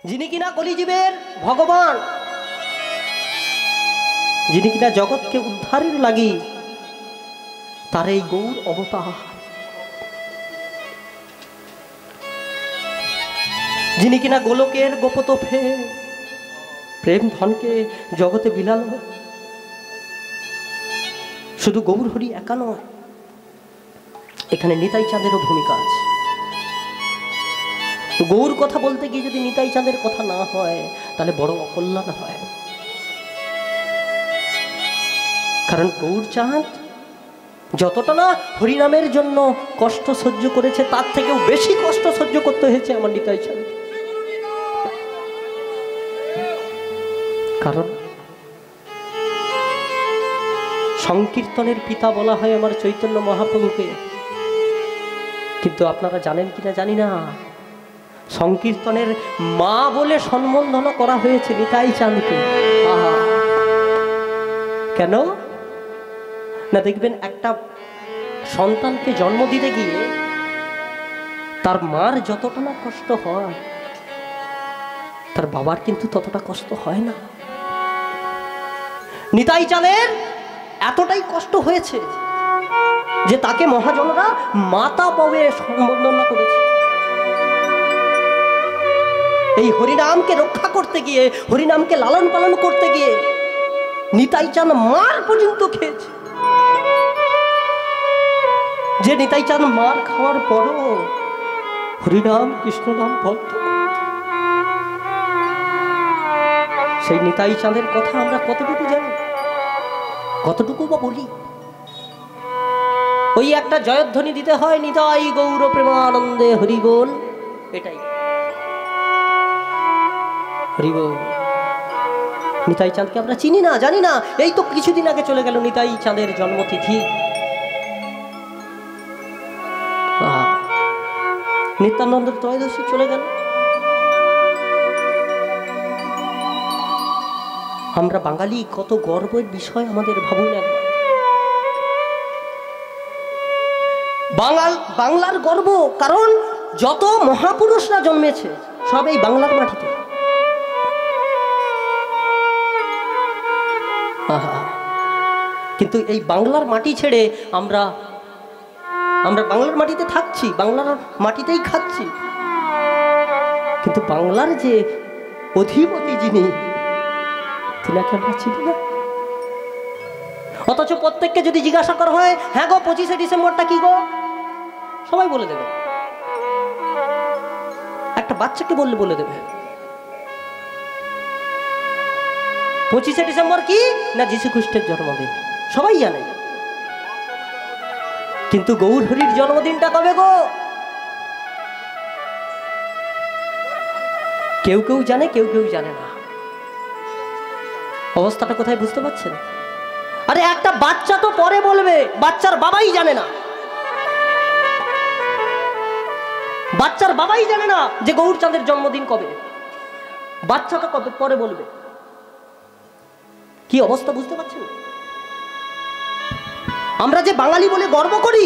যিনি কিনা কলিযুগের ভগবান, যিনি কিনা জগৎকে উদ্ধারের লাগি তার এই গৌর অবতার, যিনি কিনা গোলকের গোপত প্রেম ধনকে জগতে বিলাল। শুধু গৌর হরি একা নয়, এখানে নিতাই চাঁদেরও ভূমিকা আছে। গৌর কথা বলতে গিয়ে যদি নিতাই চাঁদের কথা না হয় তাহলে বড় অকল্যাণ হয়। কারণ গৌর চাঁদ যতটা না হরিনামের জন্য কষ্ট সহ্য করেছে তার থেকেও বেশি কষ্ট সহ্য করতে হয়েছে আমার নিতাই চাঁদ। কারণ সংকীর্তনের পিতা বলা হয় আমার চৈতন্য মহাপ্রভুকে, কিন্তু আপনারা জানেন কিনা জানি না, সংকীর্তনের মা বলে সম্বোধন করা হয়েছে নিতাই চাঁদকে। কেন না, দেখবেন একটা সন্তানকে জন্ম দিতে গিয়ে তার মার যতটা না কষ্ট হয় তার বাবার কিন্তু ততটা কষ্ট হয় না। নিতাই চাঁদের এতটাই কষ্ট হয়েছে যে তাকে মহাজনরা মাতা বলে সম্বোধনা করেছে। এই হরিনামকে রক্ষা করতে গিয়ে, হরিনামকে লালন পালন করতে গিয়ে নিতাই চাঁদ মার পর্যন্ত খেয়েছে। যে নিতাই চাঁদ মার খাওয়ার পরও হরিনাম কৃষ্ণ নাম বলত। সেই নিতাই চাঁদের কথা আমরা কতটুকু জানি, কতটুকু বা বলি? ওই একটা জয়ধ্বনি দিতে হয়, নিতাই গৌর প্রেমানন্দে হরিবোল, এটাই হরিবোল। নিতাই চাঁদকে আমরা চিনি না, জানি না। এই তো কিছুদিন আগে চলে গেল নিতাই চাঁদের জন্মতিথি। নিত্যানন্দ ত্রয়োদশী চলে গেল। আমরা বাঙালি, কত গর্বের বিষয় আমাদের, ভাবুন একবার। বাংলার গর্ব, কারণ যত মহাপুরুষরা জন্মেছে সব এই বাংলার মাটিতে। কিন্তু এই বাংলার মাটি ছেড়ে আমরা বাংলার মাটিতে থাকছি, বাংলার মাটিতেই খাচ্ছি, কিন্তু বাংলার যে অধিপতি যিনি, তিনাকে আমরা চিনি না। অথচ প্রত্যেককে যদি জিজ্ঞাসা করা হয়, হ্যাঁ গো 25শে ডিসেম্বরটা কি গো, সবাই বলে দেবে। একটা বাচ্চাকে বললে বলে দেবে 25শে ডিসেম্বর কি না যীশু খ্রিস্টের জন্মদিন, সবাই জানে। কিন্তু গৌর হরির জন্মদিনটা কবে গো? কেউ কেউ জানে, কেউ কেউ জানে না। অবস্থাটা কোথায় বুঝতে পারছেন? আরে একটা বাচ্চা তো পরে বলবে, বাচ্চার বাবাই জানে না। বাচ্চার বাবাই জানে না যে গৌরচাঁদের জন্মদিন কবে। বাচ্চাটা কবে পরে বলবে। কি অবস্থা বুঝতে পারছেন? আমরা যে বাঙালি বলে গর্ব করি,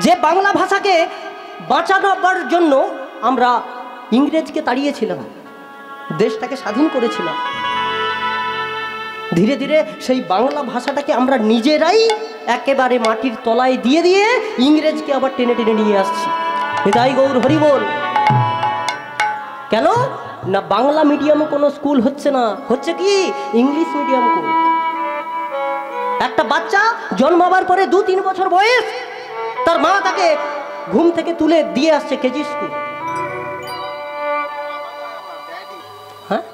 যে বাংলা ভাষাকে বাঁচানোর জন্য আমরা ইংরেজকে তাড়িয়েছিলাম, দেশটাকে স্বাধীন করেছিলাম, ধীরে ধীরে সেই বাংলা ভাষাটাকে আমরা নিজেরাই একেবারে মাটির তলায় দিয়ে দিয়ে ইংরেজকে আবার টেনে টেনে নিয়ে আসছি। নিতাই গৌর হরিবোল। কেন না, বাংলা মিডিয়ামে কোনো স্কুল হচ্ছে না, হচ্ছে কি ইংলিশ মিডিয়াম স্কুল। একটা বাচ্চা জন্মাবার পরে 2-3 বছর বয়স, তার মা তাকে ঘুম থেকে তুলে দিয়ে আসছে কেজি স্কুল। হ্যাঁ,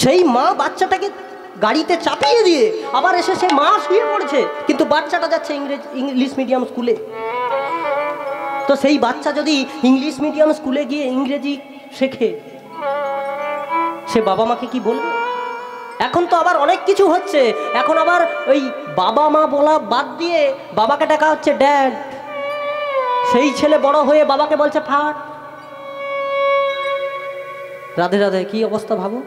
সেই মা বাচ্চাটাকে গাড়িতে চাপিয়ে দিয়ে আবার এসে সে মা শুয়ে পড়েছে, কিন্তু বাচ্চাটা যাচ্ছে ইংলিশ মিডিয়াম স্কুলে। তো সেই বাচ্চা যদি ইংলিশ মিডিয়াম স্কুলে গিয়ে ইংরেজি শেখে, সে বাবা মাকে কি বলবে? এখন তো আবার অনেক কিছু হচ্ছে, এখন আবার ওই বাবা মা বলা বাদ দিয়ে বাবাকে ডাকা হচ্ছে ড্যাড। সেই ছেলে বড় হয়ে বাবাকে বলছে ফাট। রাধে রাধে। কি অবস্থা ভাবো।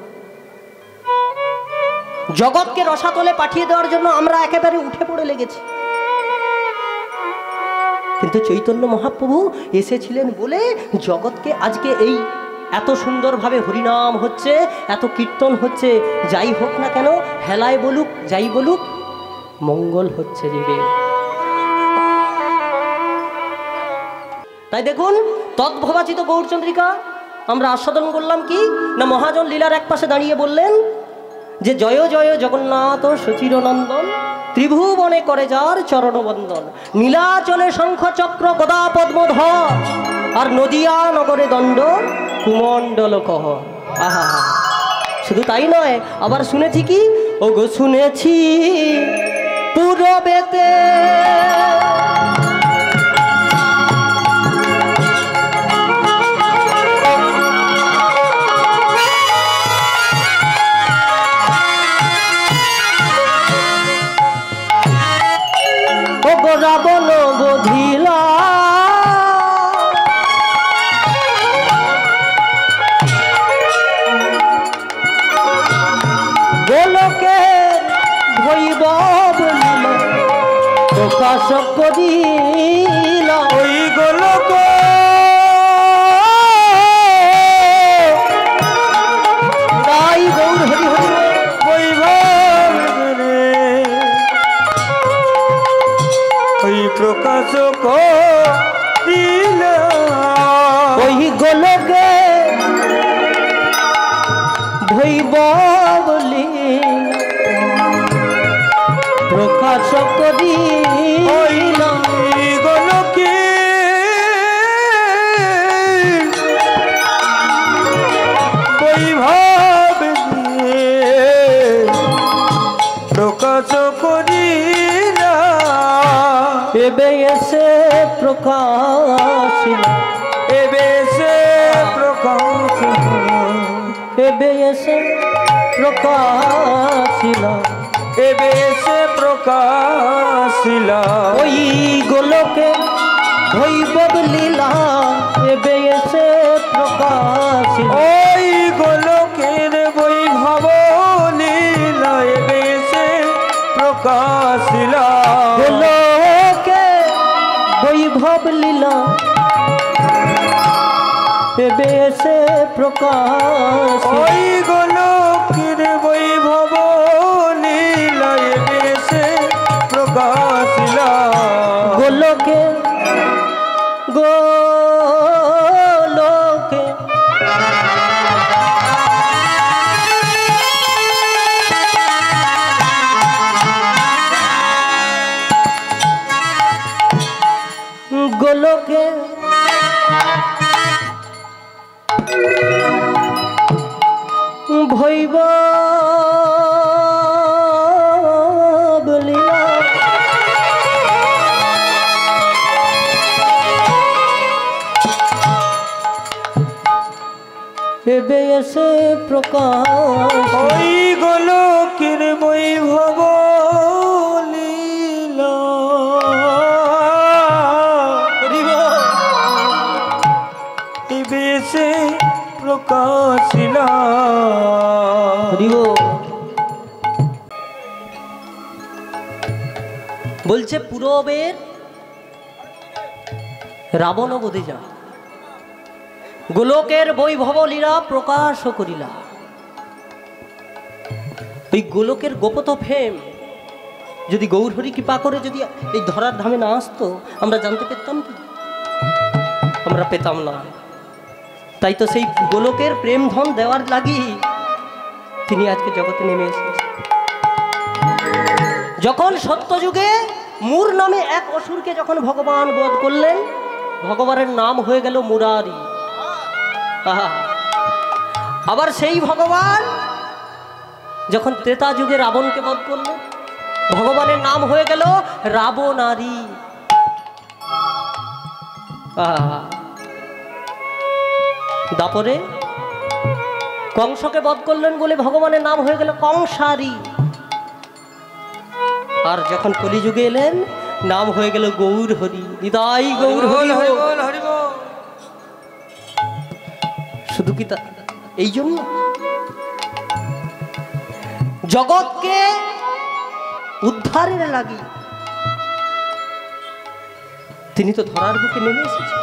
জগৎকে রসাতলে পাঠিয়ে দেওয়ার জন্য আমরা একেবারে উঠে পড়ে লেগেছি। কিন্তু চৈতন্য মহাপ্রভু এসেছিলেন বলে জগৎকে আজকে এই এত সুন্দরভাবে হরিনাম হচ্ছে, এত কীর্তন হচ্ছে। যাই হোক না কেন, হেলায় বলুক যাই বলুক, মঙ্গল হচ্ছে জীবে। তাই দেখুন, তদ্ভবাচিত গৌরচন্দ্রিকা আমরা আস্বাদন করলাম কি না, মহাজন লীলার এক পাশে দাঁড়িয়ে বললেন যে জয় জয় জগন্নাথ সচিরনন্দন, ত্রিভুবনে করে যার চরণবন্দন, নীলাচলে শঙ্খ চক্র গদা পদ্মধর, আর নদিয়া নগরে দণ্ড কুমণ্ডল কহ। আহা, শুধু তাই নয়, আবার শুনেছি কি, ও গো শুনেছি পূরবেতে রাবণ বধিলা, গোলকের ভৈবব লীলা প্রকাশ করিলা। ওই গোলক তাই গৌর হরি হরি বৈভব ওই প্রকাশ করিলা। ওই গোলকে ভৈবব প্রকাশ করিলা। গোলকে বৈভব প্রকাশ করিলা। এবে এসে প্রকাশিলা, এবে এসে প্রকাশিলা, এবে এসে প্রকাশিলা, এবে এসে প্রকাশিলা। ওই গোলকে ভৈবব লীলা এবে এসে প্রকাশিলা। ওই গোলকের বৈভব লীলা এবে এসে প্রকাশিলা। গোলকে বৈভব লীলা এবে এসে প্রকাশ। ওই গোলকের বৈভব লীলা এবে এসে প্রকাশিলা। গোলকে গোলকে গোলকে ভৈবব লীলা এবে এসে প্রকাশ। ওই গোলকের বৈভব লীলা এবে এসে প্রকাশিলা। বলছে পূরবের রাবণ বধে যা, গোলকের বৈভব লীলা প্রকাশ করিলা। ওই গোলকের গোপত ফেম যদি গৌরহরি কৃপা করে যদি এই ধরার ধামে না আসতো, আমরা জানতে পেতাম কি? আমরা পেতাম না। তাই তো সেই গোলকের প্রেম ধন দেওয়ার লাগি তিনি আজকে জগতে নেমে এসেছেন। যখন সত্যযুগে মূর নামে এক অসুরকে যখন ভগবান বধ করলেন, ভগবানের নাম হয়ে গেল মুরারি। আবার সেই ভগবান যখন ত্রেতা যুগে রাবণকে বধ করলেন, ভগবানের নাম হয়ে গেল রাবণারি। দাপরে কংসকে বধ করলেন বলে ভগবানের নাম হয়ে গেল কংসারি। আর যখন কলিযুগে এলেন, নাম হয়ে গেল গৌর হরি। নিতাই গৌর হরি। শুধু কি তা এই জন্য জগৎকে উদ্ধারের লাগি তিনি তো ধরার বুকে নেমে এসেছেন।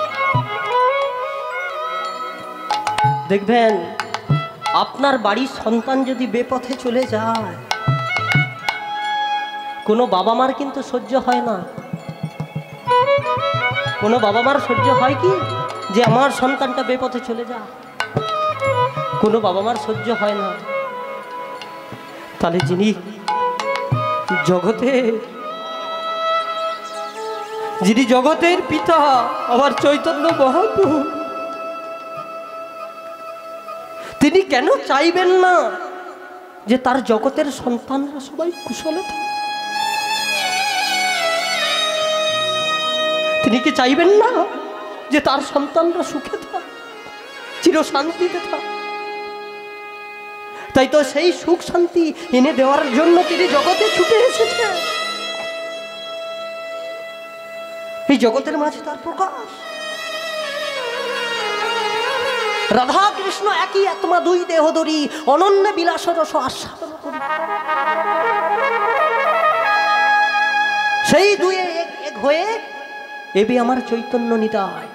দেখবেন আপনার বাড়ির সন্তান যদি বেপথে চলে যায়, কোনো বাবা মার কিন্তু সহ্য হয় না। কোনো বাবা মার সহ্য হয় কি যে আমার সন্তানটা বেপথে চলে যায়? কোনো বাবা মার সহ্য হয় না। তাহলে যিনি জগতের পিতা আবার চৈতন্য মহাপ্রভু, তিনি কেন চাইবেন না যে তার জগতের সন্তানরা সবাই কুশলে থাকে? তিনি কি চাইবেন না যে তার সন্তানরা সুখে থাকে, চিরশান্তিতে থাকে? তাই তো সেই সুখ শান্তি এনে দেওয়ার জন্য তিনি জগতে ছুটে এসেছেন। এই জগতের মাঝে তার প্রকাশ। রাধা কৃষ্ণ একই আত্মা, দুই দেহধরি, অনন্য বিলাস রস আস্বাদন করি। সেই দুয়ে এক হয়ে এবি আমার চৈতন্য নিতাই।